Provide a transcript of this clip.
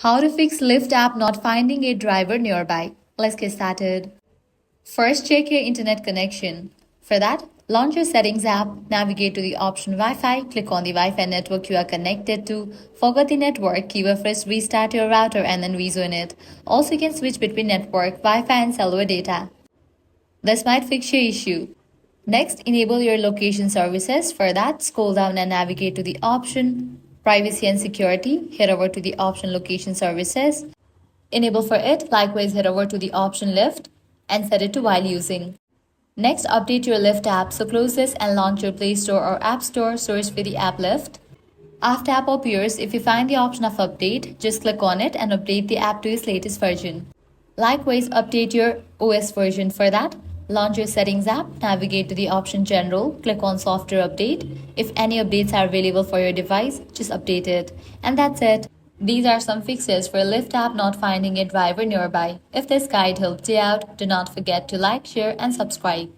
How to fix Lyft app not finding a driver nearby. Let's get started. First, check your internet connection. For that, launch your Settings app, navigate to the option Wi-Fi, click on the Wi-Fi network you are connected to. Forget the network, keyword first restart your router and then rejoin it. Also, you can switch between network, Wi-Fi and cellular data. This might fix your issue. Next, enable your location services. For that, scroll down and navigate to the option Privacy and Security. Head over to the option Location Services. Enable for it. Likewise, head over to the option Lyft and set it to while using. Next, update your Lyft app. So close this and launch your Play Store or App Store. Search for the app Lyft. After app appears, if you find the option of update, just click on it and update the app to its latest version. Likewise, update your OS version. For that, launch your Settings app, navigate to the option General, click on Software Update. If any updates are available for your device, just update it. And that's it. These are some fixes for Lyft app not finding a driver nearby. If this guide helped you out, do not forget to like, share, and subscribe.